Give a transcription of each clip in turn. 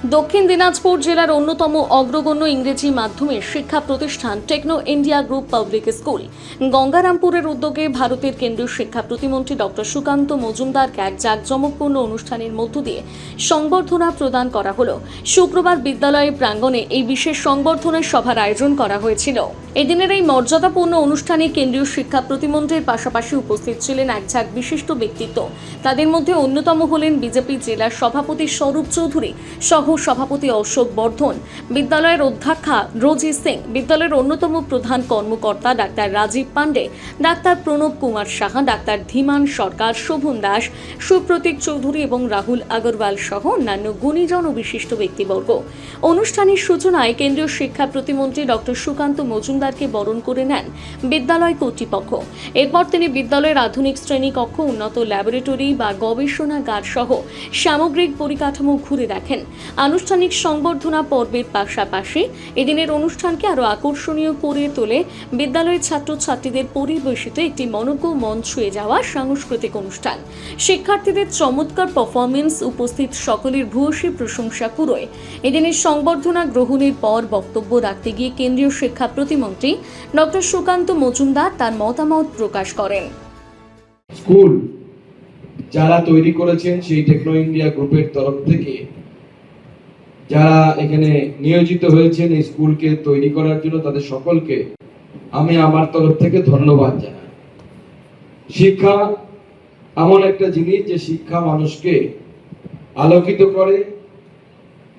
দক্ষিণ দিনাজপুর জেলার অন্যতম অগ্রগণ্য ইংরেজি মাধ্যমের শিক্ষা প্রতিষ্ঠান Techno India group public school গঙ্গারামপুরের উদ্যোগে ভারতের কেন্দ্রীয় শিক্ষা প্রতিমন্ত্রী ডক্টর সুকান্ত মজুমদারকে এক জাঁকজমকপূর্ণ অনুষ্ঠানের মধ্য দিয়ে সংবর্ধনা প্রদান করা হলো। শুক্রবার বিদ্যালয়ের প্রাঙ্গণে এই বিশেষ সংবর্ধনা সভার আয়োজন করা হয়েছিল। এদিনের এই মর্যাদাপূর্ণ অনুষ্ঠানে কেন্দ্রীয় শিক্ষা প্রতিমন্ত্রীর পাশাপাশি উপস্থিত ছিলেন এক ঝাঁক বিশিষ্ট ব্যক্তিত্ব। তাদের মধ্যে অন্যতম হলেন বিজেপি জেলার সভাপতি স্বরূপ চৌধুরী সহ সভাপতি অশোক বর্ধন, বিদ্যালয়ের অধ্যক্ষা রোজি সিং, বিদ্যালয়ের অন্যতম প্রধান কর্মকর্তা ডাক্তার রাজীব পান্ডে, ডাক্তার প্রণব কুমার সাহা, ডাক্তার ধীমান সরকার, শোভন দাস, সুপ্রতীক চৌধুরী এবং রাহুল আগরওয়াল সহ অন্যান্য গুণীজন ও বিশিষ্ট ব্যক্তিবর্গ। অনুষ্ঠানের সূচনায় কেন্দ্রীয় শিক্ষা প্রতিমন্ত্রী ডক্টর সুকান্ত মজুমদারকে বরণ করে নেন বিদ্যালয় কর্তৃপক্ষ। এরপর তিনি বিদ্যালয়ের আধুনিক শ্রেণীকক্ষ, উন্নত ল্যাবরেটরি বা গবেষণাগার সহ সামগ্রিক পরিকাঠামো ঘুরে দেখেন। আনুষ্ঠানিক সংবর্ধনা পর্বের পাশাপাশি এদিনের অনুষ্ঠানকে আরও আকর্ষণীয় করে তোলে বিদ্যালয়ের ছাত্রছাত্রীদের পরিবেশিত একটি মনোজ্ঞ মন ছুঁয়ে যাওয়া সাংস্কৃতিক অনুষ্ঠান। শিক্ষার্থীদের চমৎকার পারফরমেন্স উপস্থিত সকলের ভূয়সী প্রশংসা কুড়োয়। এদিনের সংবর্ধনা গ্রহণের পর বক্তব্য রাখতে গিয়ে কেন্দ্রীয় শিক্ষা প্রতিমন্ত্রী ডক্টর সুকান্ত মজুমদার তার মতামত প্রকাশ করেন। স্কুল যারা তৈরি করেছেন সেই টেকনো ইন্ডিয়া গ্রুপের তরফ থেকে যারা এখানে নিয়োজিত হয়েছেন এই স্কুলকে তৈরি করার জন্য তাদের সকলকে আমি আমার তরফ থেকে ধন্যবাদ জানাই। শিক্ষা এমন একটা জিনিস যে শিক্ষা মানুষকে আলোকিত করে,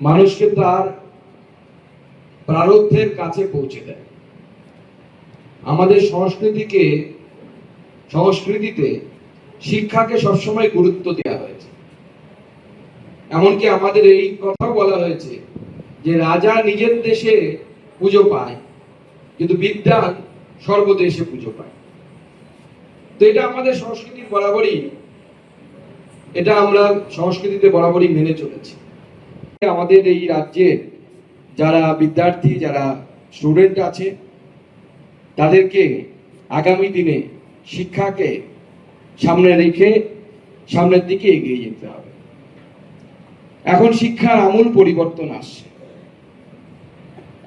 মানুষকে তার প্রারব্ধের কাছে পৌঁছে দেয়। আমাদের সংস্কৃতিতে শিক্ষাকে সবসময় গুরুত্ব দেওয়া হয়েছে। এমনকি আমাদের এই কথা বলা হয়েছে যে রাজা নিজের দেশে পুজো পায় কিন্তু বিদ্যান সর্বদেশে পুজো পায়। তো এটা আমাদের সংস্কৃতির বরাবরই, এটা আমরা সংস্কৃতিতে বরাবরই মেনে চলেছি। আমাদের এই রাজ্যের যারা বিদ্যার্থী, যারা স্টুডেন্ট আছে, তাদেরকে আগামী দিনে শিক্ষাকে সামনে রেখে সামনের দিকে এগিয়ে যেতে হবে। এখন শিক্ষার আমূল পরিবর্তন আসছে।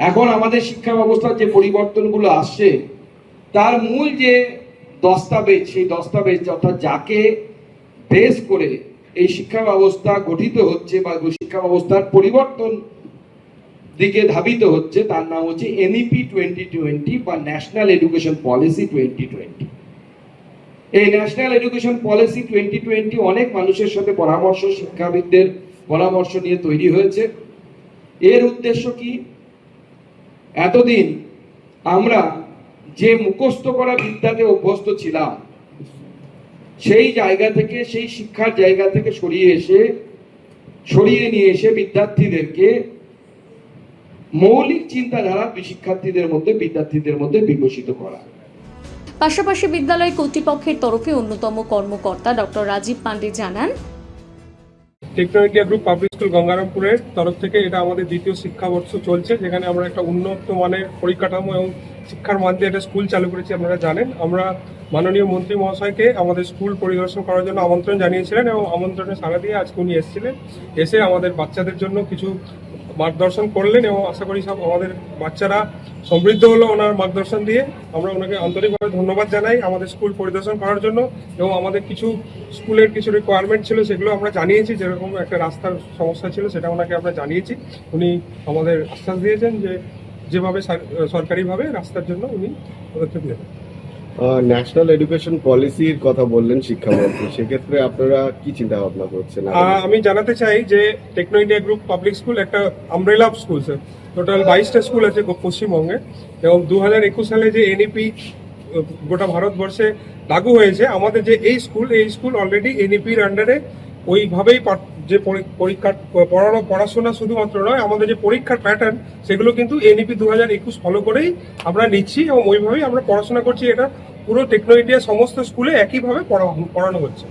এখন আমাদের শিক্ষা ব্যবস্থার যে পরিবর্তনগুলো আসছে তার মূল যে দস্তাবেজ, সেই দস্তাবেজ অর্থাৎ যাকে বেস করে এই শিক্ষা ব্যবস্থা গঠিত হচ্ছে বা শিক্ষা ব্যবস্থার পরিবর্তন দিকে ধাবিত হচ্ছে, তার নাম হচ্ছে এনইপি 2020 বা ন্যাশনাল এডুকেশন পলিসি 2020। এই ন্যাশনাল এডুকেশন পলিসি 2020 অনেক মানুষের সাথে পরামর্শ, শিক্ষাবিদদের পরামর্শ নিয়ে তৈরি হয়েছে। এর উদ্দেশ্য কি? এতদিন আমরা যে মুখস্থ করা বিদ্যাতে অভ্যস্ত ছিলাম সেই জায়গা থেকে, সেই শিক্ষার জায়গা থেকে সরিয়ে নিয়ে এসে বিদ্যার্থীদেরকে মৌলিক চিন্তাধারা বিদ্যার্থীদের মধ্যে বিকশিত করা। পাশাপাশি বিদ্যালয় কর্তৃপক্ষের তরফে অন্যতম কর্মকর্তা ডক্টর রাজীব পান্ডে জানান, Techno India group public school গঙ্গারামপুরের তরফ থেকে এটা আমাদের দ্বিতীয় শিক্ষাবর্ষ চলছে, যেখানে আমরা একটা উন্নত মানের পরিকাঠামো এবং শিক্ষার মান দিয়ে একটা স্কুল চালু করেছি। আপনারা জানেন আমরা মাননীয় মন্ত্রী মহাশয়কে আমাদের স্কুল পরিদর্শন করার জন্য আমন্ত্রণ জানিয়েছিলেন এবং আমন্ত্রণে সাড়া দিয়ে আজকে উনি এসে আমাদের বাচ্চাদের জন্য কিছু মার্গদর্শন করলেন এবং আশা করি সব আমাদের বাচ্চারা সমৃদ্ধ হলো ওনার মার্গদর্শন দিয়ে। আমরা ওনাকে আন্তরিকভাবে ধন্যবাদ জানাই আমাদের স্কুল পরিদর্শন করার জন্য এবং আমাদের কিছু স্কুলের কিছু রিকোয়ারমেন্ট ছিল সেগুলো আমরা জানিয়েছি, যেরকম একটা রাস্তার সমস্যা ছিল সেটা ওনাকে আমরা জানিয়েছি। উনি আমাদের আশ্বাস দিয়েছেন যে যেভাবে সরকারিভাবে রাস্তার জন্য উনি পদক্ষেপ নেবেন। ন্যাশনাল এডুকেশন পলিসির কথা বললেন শিক্ষামন্ত্রী, সেক্ষেত্রে আপনারা কি চিন্তা ভাবনা করছেন? আমি জানাতে চাই যে Techno India group public school একটা আমব্রেলা স্কুল, স্যার। টোটাল 22টা স্কুল আছে পশ্চিমবঙ্গে এবং 2021 সালে যে এনইপি গোটা ভারতবর্ষে লাগু হয়েছে, আমাদের যে এই স্কুল অলরেডি এনইপির আন্ডারে ওইভাবেই যে পড়াশোনা শুধুমাত্র নয়, আমাদের যে পরীক্ষার প্যাটার্ন সেগুলো কিন্তু এনইপি 2021 ফলো করেই আমরা নিচ্ছি এবং ওইভাবেই আমরা পড়াশোনা করছি। এটা পুরো টেকনো ইন্ডিয়ার সমস্ত স্কুলে একইভাবে পড়ানো হচ্ছে।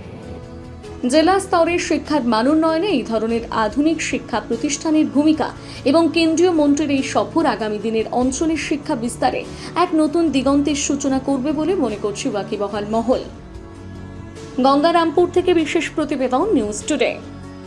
জেলা স্তরের শিক্ষার মান উন্নয়নে এই ধরনের আধুনিক শিক্ষা প্রতিষ্ঠানের ভূমিকা এবং কেন্দ্রীয় মন্ত্রীর এই সফর আগামী দিনের অঞ্চলের শিক্ষা বিস্তারে এক নতুন দিগন্তের সূচনা করবে বলে মনে করছে ওয়াকিবহাল মহল। গঙ্গারামপুর থেকে বিশেষ প্রতিবেদন, নিউজ টুডে।